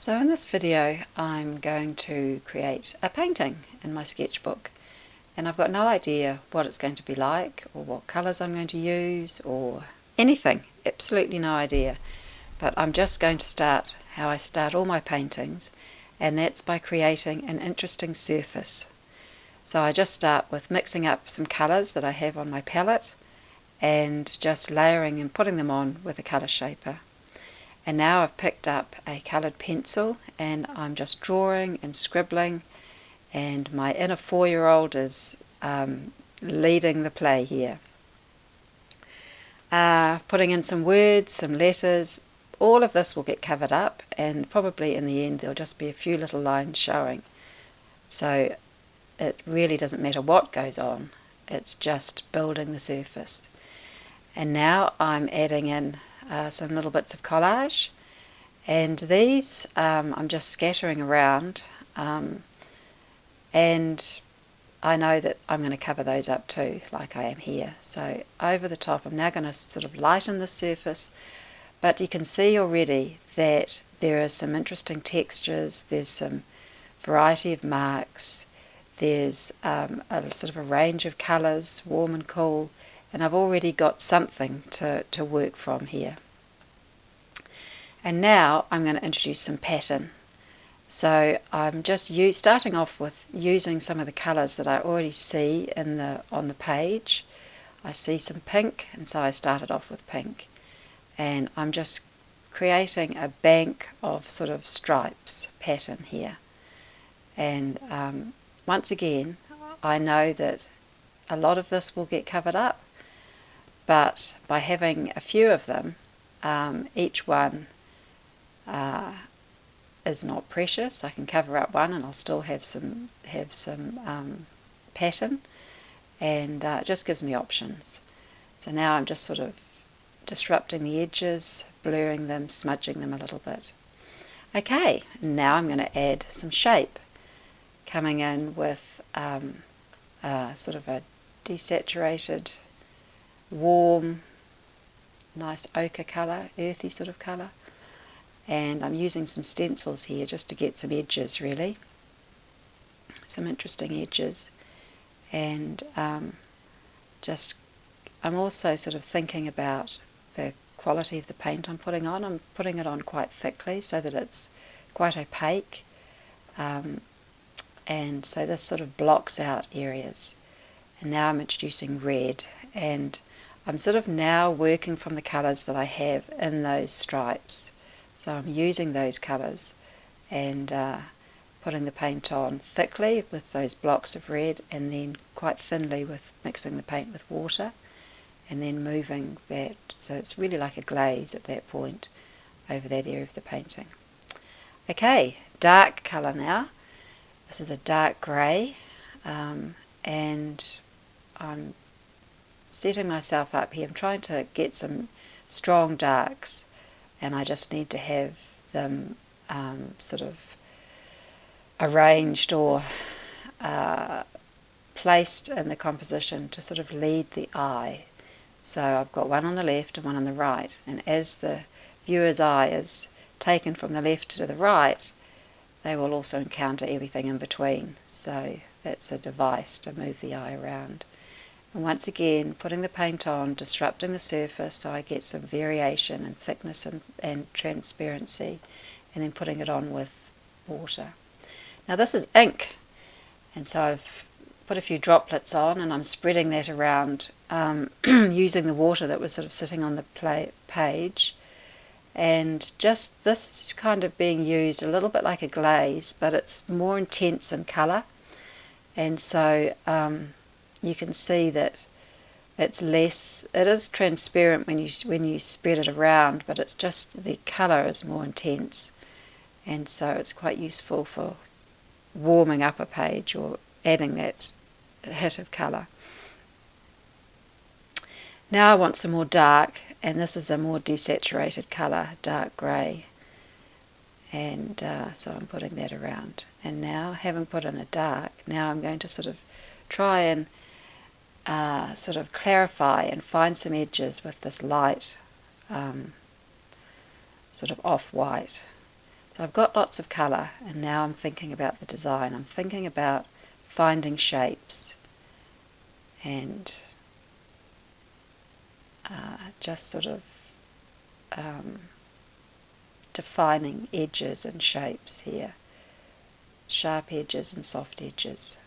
So in this video I'm going to create a painting in my sketchbook, and I've got no idea what it's going to be like or what colours I'm going to use or anything, absolutely no idea. But I'm just going to start how I start all my paintings, and that's by creating an interesting surface. So I just start with mixing up some colours that I have on my palette and just layering and putting them on with a colour shaper. And now I've picked up a coloured pencil and I'm just drawing and scribbling, and my inner 4-year-old is leading the play here. Putting in some words, some letters. All of this will get covered up, and probably in the end there'll just be a few little lines showing. So it really doesn't matter what goes on, it's just building the surface. And now I'm adding in some little bits of collage, and these I'm just scattering around, and I know that I'm going to cover those up too, like I am here. So over the top I'm now going to sort of lighten the surface, but you can see already that there are some interesting textures, there's some variety of marks, there's a sort of a range of colours, warm and cool, and I've already got something to work from here. And now I'm going to introduce some pattern. So I'm just starting off with using some of the colours that I already see on the page. I see some pink, and so I started off with pink. And I'm just creating a bank of sort of stripes pattern here. And once again, I know that a lot of this will get covered up, but by having a few of them, each one is not precious. I can cover up one and I'll still have some pattern, and it just gives me options. So now I'm just sort of disrupting the edges, blurring them, smudging them a little bit. Okay, now I'm going to add some shape, coming in with sort of a desaturated, warm, nice ochre colour, earthy sort of colour. And I'm using some stencils here just to get some edges, really, some interesting edges. And I'm also sort of thinking about the quality of the paint I'm putting on. I'm putting it on quite thickly so that it's quite opaque, and so this sort of blocks out areas. And now I'm introducing red, and I'm sort of now working from the colours that I have in those stripes. So I'm using those colours and putting the paint on thickly with those blocks of red, and then quite thinly with mixing the paint with water, and then moving that so it's really like a glaze at that point over that area of the painting. Okay, dark colour now. This is a dark grey, and I'm setting myself up here. I'm trying to get some strong darks, and I just need to have them sort of arranged or placed in the composition to sort of lead the eye. So I've got one on the left and one on the right, and as the viewer's eye is taken from the left to the right, they will also encounter everything in between. So that's a device to move the eye around. And once again, putting the paint on, disrupting the surface so I get some variation in thickness and transparency, and then putting it on with water. Now this is ink, and so I've put a few droplets on and I'm spreading that around using the water that was sort of sitting on the page. And just this is kind of being used a little bit like a glaze, but it's more intense in colour, and so you can see that it is transparent when you spread it around, but it's just the colour is more intense, and so it's quite useful for warming up a page or adding that hit of colour. Now I want some more dark, and this is a more desaturated colour, dark grey, and so I'm putting that around. And now, having put in a dark, now I'm going to sort of try and sort of clarify and find some edges with this light sort of off-white. So So I've got lots of colour, and now I'm thinking about the design. I'm thinking about finding shapes and just sort of defining edges and shapes here. Sharp edges and soft edges.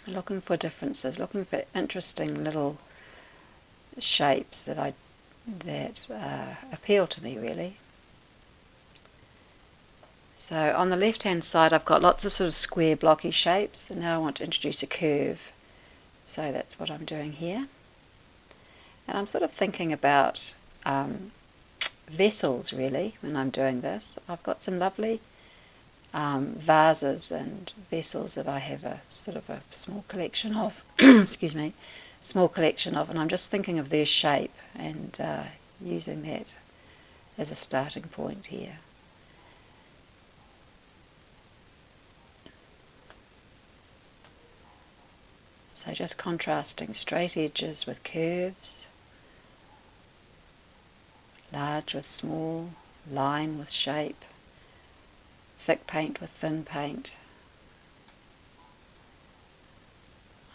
Looking for differences, looking for interesting little shapes that appeal to me, really. So on the left hand side I've got lots of sort of square blocky shapes, and now I want to introduce a curve. So that's what I'm doing here. And I'm sort of thinking about vessels, really, when I'm doing this. I've got some lovely vases and vessels that I have a sort of a small collection of, excuse me, and I'm just thinking of their shape and using that as a starting point here. So just contrasting straight edges with curves, large with small, line with shape, thick paint with thin paint.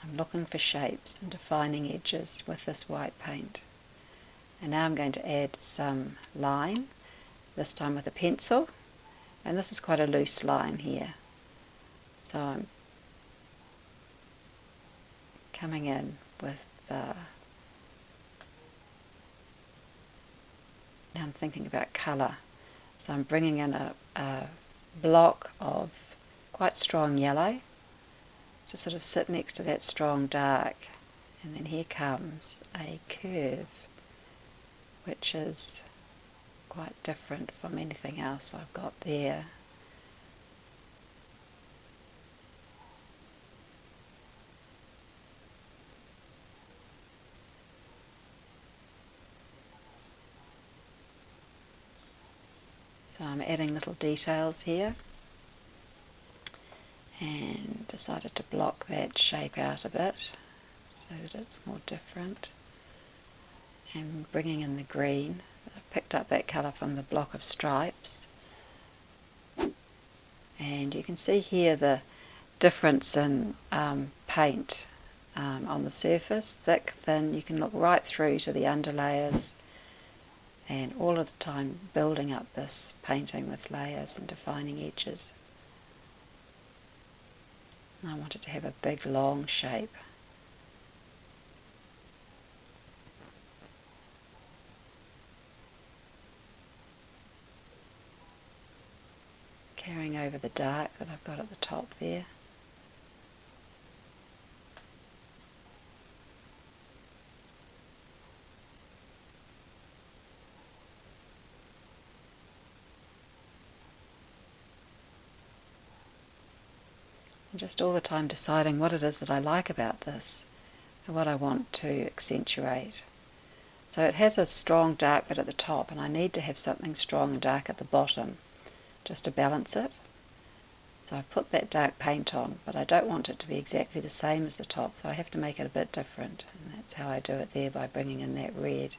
I'm looking for shapes and defining edges with this white paint. And now I'm going to add some line, this time with a pencil, and this is quite a loose line here. So I'm coming in with now I'm thinking about colour. So I'm bringing in a block of quite strong yellow to sort of sit next to that strong dark, and then here comes a curve which is quite different from anything else I've got there. So I'm adding little details here, and decided to block that shape out a bit so that it's more different, and bringing in the green. I picked up that colour from the block of stripes, and you can see here the difference in paint on the surface, thick, thin. You can look right through to the underlayers, and all of the time building up this painting with layers and defining edges. And I wanted to have a big long shape. Carrying over the dark that I've got at the top there. And just all the time deciding what it is that I like about this and what I want to accentuate. So it has a strong dark bit at the top, and I need to have something strong and dark at the bottom just to balance it. So I've put that dark paint on, but I don't want it to be exactly the same as the top, so I have to make it a bit different, and that's how I do it there, by bringing in that red.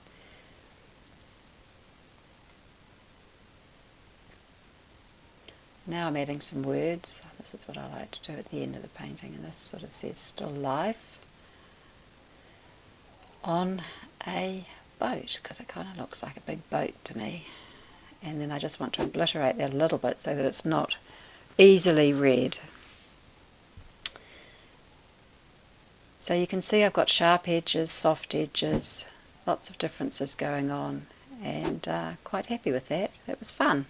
Now I'm adding some words. This is what I like to do at the end of the painting, and this sort of says "Still Life" on a boat, because it kind of looks like a big boat to me. And then I just want to obliterate that a little bit so that it's not easily read. So you can see I've got sharp edges, soft edges, lots of differences going on, and quite happy with that. It was fun.